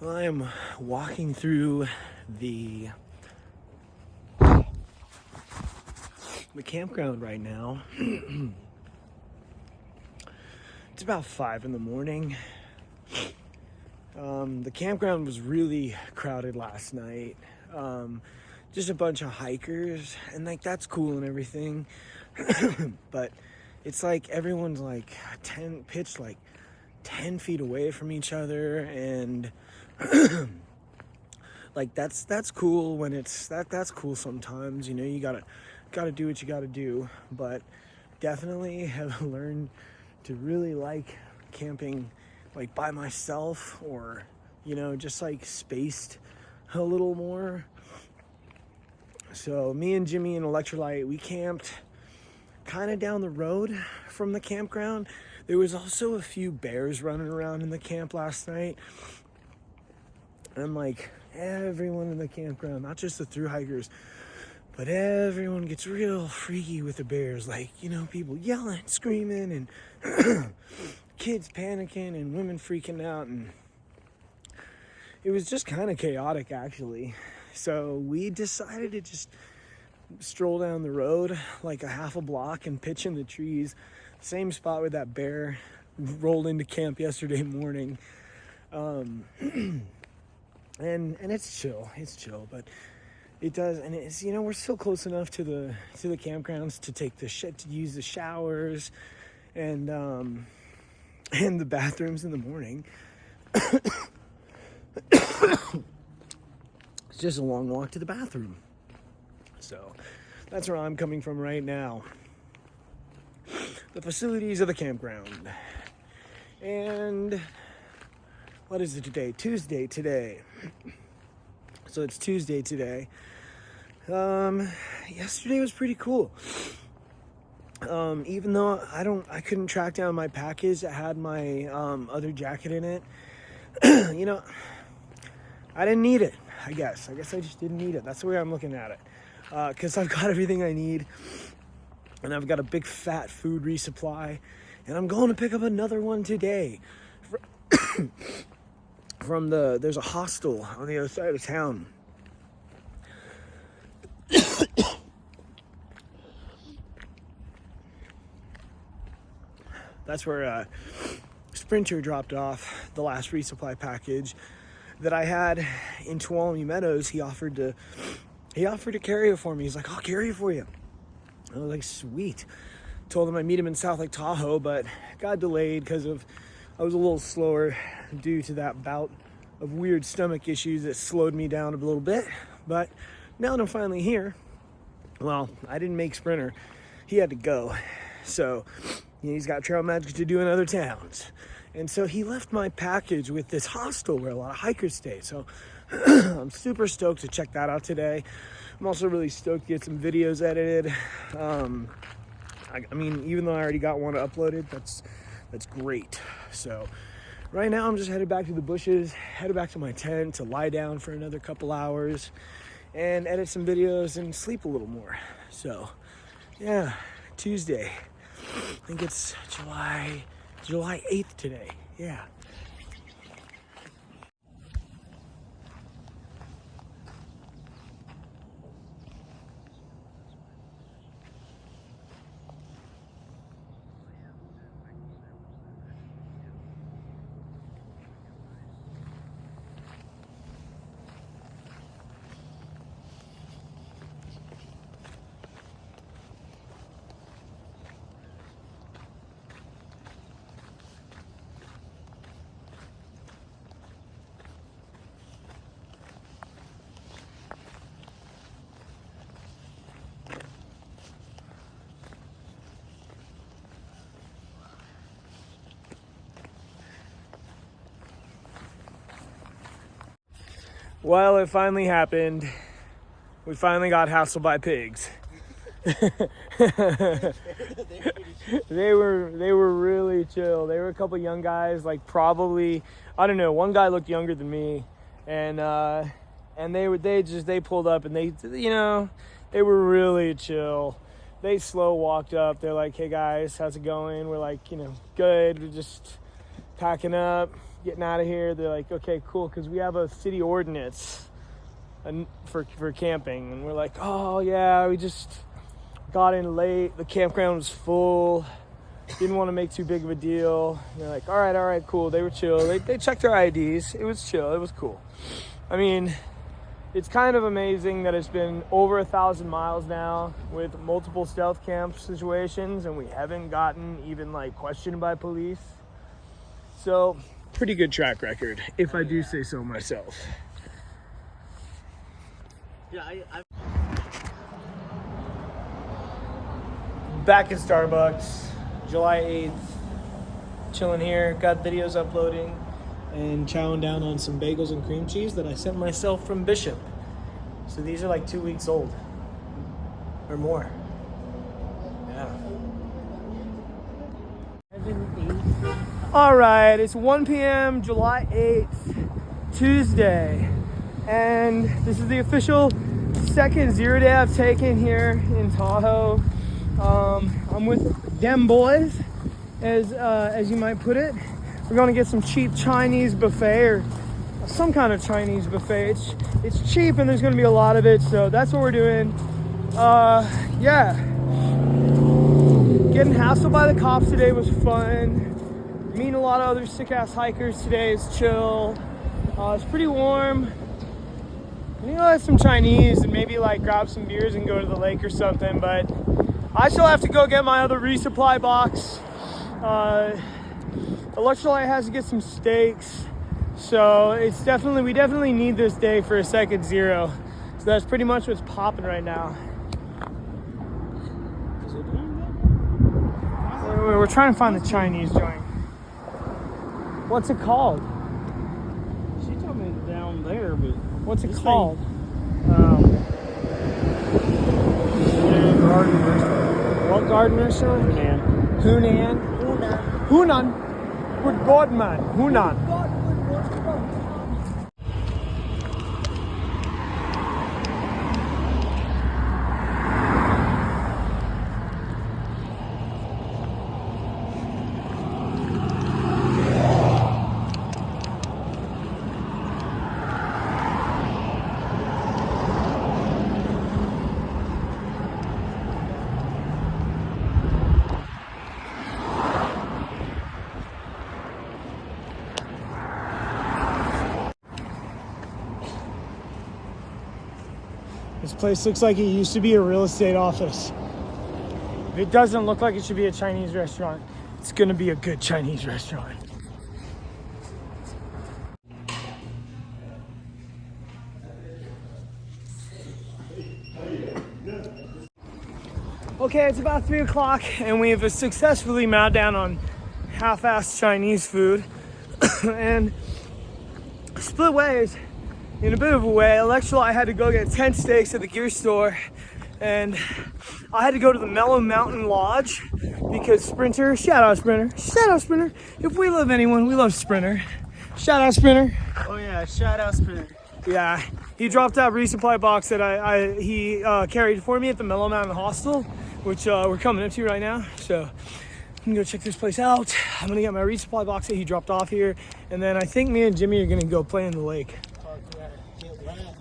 Well, I am walking through the campground right now. It's about 5 in the morning. The campground was really crowded last night. Just a bunch of hikers, and like that's cool and everything. But it's like everyone's like pitched like 10 feet away from each other, and like that's cool when that's cool sometimes, you know. You gotta do what you gotta do, but definitely have learned to really like camping like by myself, or you know, just like spaced a little more. So me and Jimmy and Electrolyte, we camped kind of down the road from the campground. There was also a few bears running around in the camp last night. And like everyone in the campground, not just the thru hikers, but everyone gets real freaky with the bears. Like, you know, people yelling, screaming, and kids panicking and women freaking out. And it was just kind of chaotic, actually. So we decided to just stroll down the road like a half a block and pitch in the trees. Same spot where that bear rolled into camp yesterday morning. And it's chill, but it does, and it's, you know, we're still close enough to the campgrounds to take to use the showers and the bathrooms in the morning. It's just a long walk to the bathroom. So that's where I'm coming from right now. The facilities of the campground. And what is it today? Tuesday today. So it's Tuesday today. Yesterday was pretty cool. Even though I couldn't track down my package that had my other jacket in it. You know, I didn't need it. I guess I just didn't need it. That's the way I'm looking at it. Because I've got everything I need, and I've got a big fat food resupply, and I'm going to pick up another one today. There's a hostel on the other side of town. That's where Sprinter dropped off the last resupply package that I had in Tuolumne Meadows. He offered to carry it for me. He's like, I'll carry it for you. I was like, sweet. Told him I'd meet him in South Lake Tahoe, but got delayed because I was a little slower due to that bout of weird stomach issues that slowed me down a little bit. But now that I'm finally here, well, I didn't make Sprinter. He had to go. So, you know, he's got trail magic to do in other towns. And so he left my package with this hostel where a lot of hikers stay. So I'm super stoked to check that out today. I'm also really stoked to get some videos edited. I mean, even though I already got one uploaded, that's great. So right now I'm just headed back to the bushes, headed back to my tent to lie down for another couple hours and edit some videos and sleep a little more. So yeah, Tuesday. I think it's July 8th today. Yeah. Well, it finally happened. We finally got hassled by pigs. They were really chill. They were a couple young guys, like probably, I don't know, one guy looked younger than me, and they pulled up, and they, you know, they were really chill. They slow walked up. They're like, "Hey guys, how's it going?" We're like, you know, good. We're just packing up. getting out of here. They're like, okay, cool, because we have a city ordinance for camping. And we're like, oh, yeah, we just got in late. The campground was full. Didn't want to make too big of a deal. And they're like, all right, cool. They were chill. They checked their IDs. It was chill. It was cool. I mean, it's kind of amazing that it's been over 1,000 miles now with multiple stealth camp situations, and we haven't gotten even like questioned by police. So, pretty good track record, if I do say so myself. Yeah, Back at Starbucks, July 8th, chilling here, got videos uploading, and chowing down on some bagels and cream cheese that I sent myself from Bishop. So these are like 2 weeks old, or more. Yeah. All right, it's 1 p.m., July 8th, Tuesday. And this is the official second 0 day I've taken here in Tahoe. I'm with dem boys, as you might put it. We're gonna get some cheap Chinese buffet, or some kind of Chinese buffet. It's cheap and there's gonna be a lot of it, so that's what we're doing. Yeah. Getting hassled by the cops today was fun. Meeting a lot of other sick-ass hikers today is chill. It's pretty warm. You know, have some Chinese and maybe like grab some beers and go to the lake or something, but I still have to go get my other resupply box. Electrolyte has to get some steaks. So we definitely need this day for a second 0. So that's pretty much what's popping right now. We're trying to find the Chinese joint. What's it called? She told me down there, but what's it called? Garden restaurant. What garden restaurant? Hunan. Good God, man. Hunan. This place looks like it used to be a real estate office. If it doesn't look like it should be a Chinese restaurant, it's gonna be a good Chinese restaurant. Okay, it's about 3 o'clock and we have successfully mowed down on half-assed Chinese food and split ways. In a bit of a way, Electrolyte had to go get tent stakes at the gear store, and I had to go to the Mellow Mountain Lodge because Sprinter, shout out Sprinter. If we love anyone, we love Sprinter. Shout out Sprinter. Oh yeah, shout out Sprinter. Yeah, he dropped that resupply box that he carried for me at the Mellow Mountain Hostel, which we're coming up to right now. So I'm gonna go check this place out. I'm gonna get my resupply box that he dropped off here, and then I think me and Jimmy are gonna go play in the lake.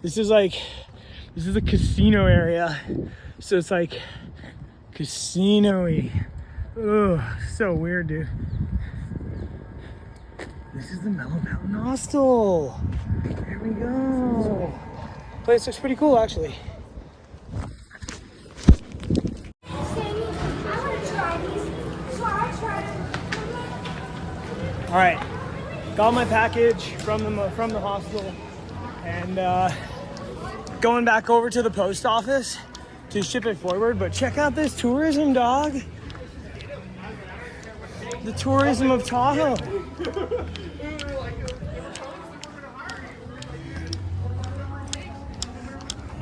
This is a casino area, so it's like casino-y. Ugh, so weird, dude. This is the Mellow Mountain Hostel. Here we go. Place looks pretty cool, actually. All right, got my package from the hostel, and going back over to the post office to ship it forward. But check out this tourism, dog. The tourism of Tahoe.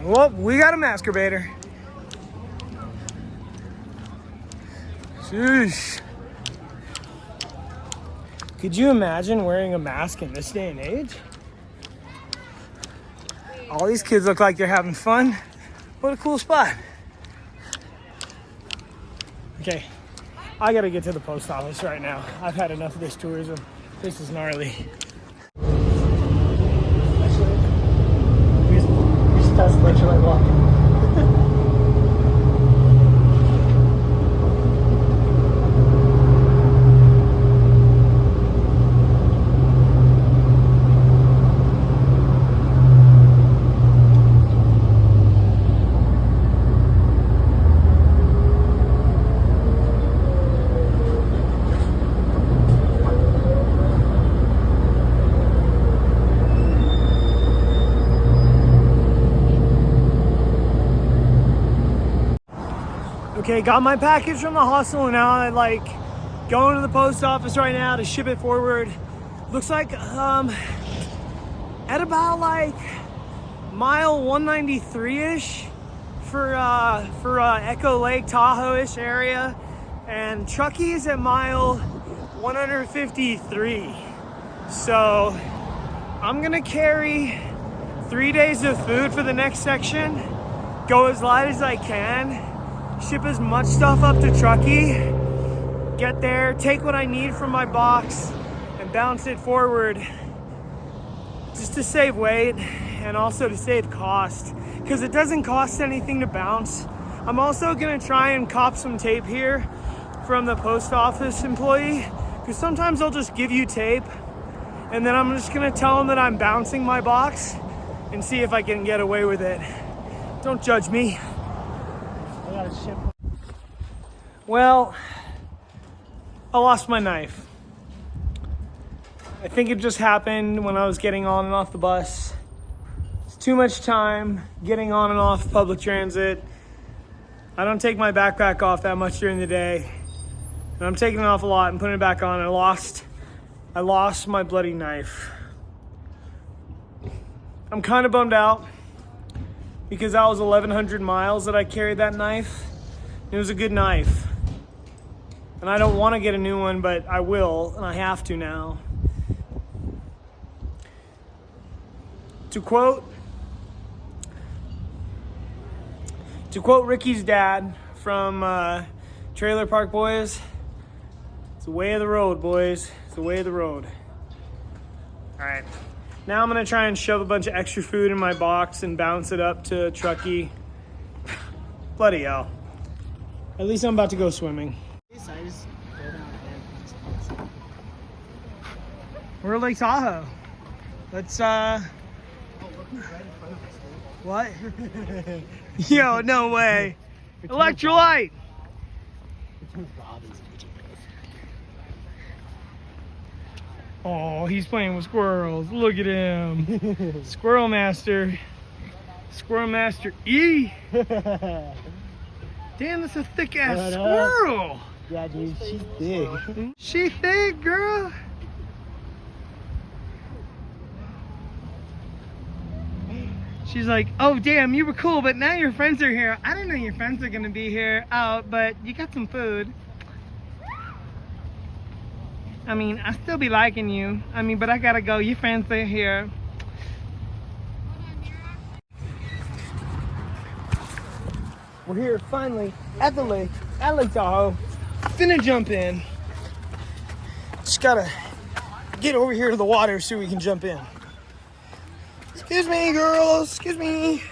Well, we got a masturbator. Sheesh. Could you imagine wearing a mask in this day and age? All these kids look like they're having fun. What a cool spot. Okay, I gotta get to the post office right now. I've had enough of this tourism. This is gnarly. bus electrolyte walking. Okay, got my package from the hostel and now I like going to the post office right now to ship it forward. Looks like at about like mile 193-ish for Echo Lake, Tahoe-ish area, and Truckee is at mile 153. So I'm gonna carry 3 days of food for the next section, go as light as I can, ship as much stuff up to Truckee, get there, take what I need from my box, and bounce it forward just to save weight and also to save cost, because it doesn't cost anything to bounce. I'm also gonna try and cop some tape here from the post office employee, because sometimes they'll just give you tape and then I'm just gonna tell them that I'm bouncing my box and see if I can get away with it. Don't judge me. Well, I lost my knife. I think it just happened when I was getting on and off the bus. It's too much time getting on and off public transit. I don't take my backpack off that much during the day. And I'm taking it off a lot and putting it back on. I lost my bloody knife. I'm kind of bummed out because that was 1,100 miles that I carried that knife. It was a good knife. And I don't want to get a new one, but I will, and I have to now. To quote Ricky's dad from Trailer Park Boys, it's the way of the road, boys. It's the way of the road. All right. Now I'm going to try and shove a bunch of extra food in my box and bounce it up to Truckee. Bloody hell. At least I'm about to go swimming. We're at Lake Tahoe. Let's, what? Yo, no way. Electrolyte! Oh, he's playing with squirrels. Look at him. Squirrel Master. Squirrel Master E. Damn, that's a thick ass squirrel. Yeah, dude, she's big. She thick, girl. She's like, oh damn, you were cool, but now your friends are here. I didn't know your friends are gonna be here. Oh, but you got some food. I mean, I still be liking you. I mean, but I gotta go. Your friends are here. We're here finally at the lake, at Lake Tahoe. Finna jump in. Just gotta get over here to the water so we can jump in. Excuse me, girls. Excuse me.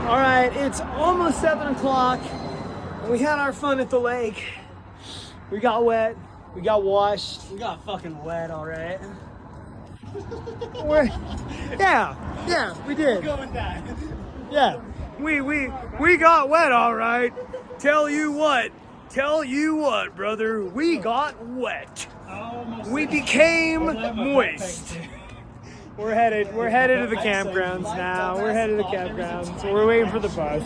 All right, it's almost 7 o'clock, and we had our fun at the lake. We got wet, we got washed. We got fucking wet, all right. Yeah, we did. Go with that. Yeah, we got wet, all right. Tell you what, brother, we got wet. We became moist. We're headed to the campgrounds now. We're headed to the campgrounds. So we're waiting for the bus.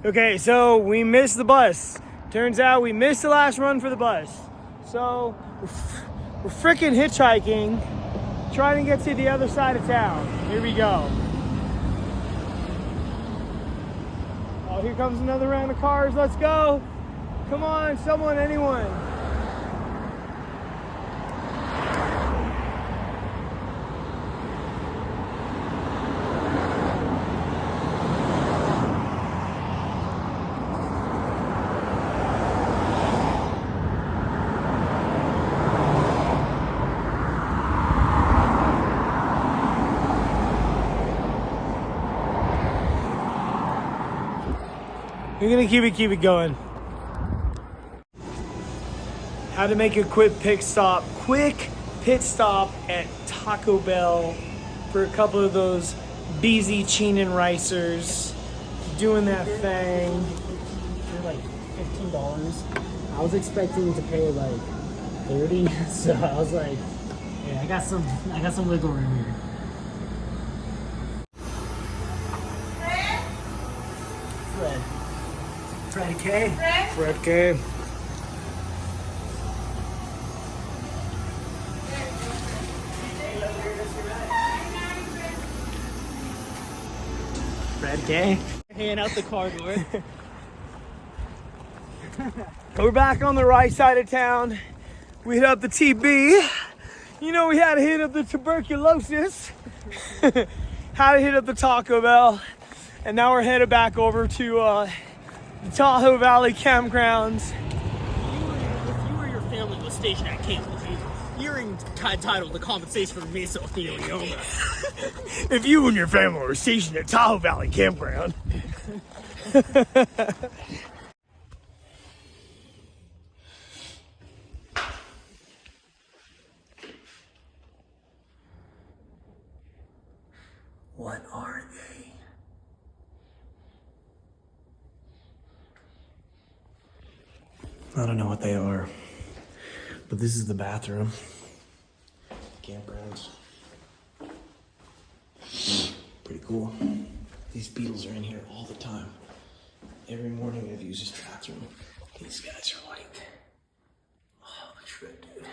Okay, so we missed the bus. Turns out we missed the last run for the bus. So we're freaking hitchhiking, trying to get to the other side of town. Here we go. Oh, here comes another round of cars. Let's go. Come on, someone, anyone. We're gonna keep it going. How to make a quick pit stop at Taco Bell for a couple of those BZ Chenin Ricers. Doing that thing. They're like $15. I was expecting to pay like 30, so I was like, yeah, I got some wiggle room here. Fred K. Fred K. Fred K. Hand out the car door. We're back on the right side of town. We hit up the TB. You know, we had to hit up the tuberculosis. Had to hit up the Taco Bell. And now we're headed back over to the Tahoe Valley campgrounds. If you or your family was stationed at Camp you're entitled to compensation for mesothelioma. If you and your family were stationed at Tahoe Valley campground. What are they? I don't know what they are, but this is the bathroom. Campgrounds. Pretty cool. These beetles are in here all the time. Every morning I've used this bathroom. These guys are like, oh, the trip, dude.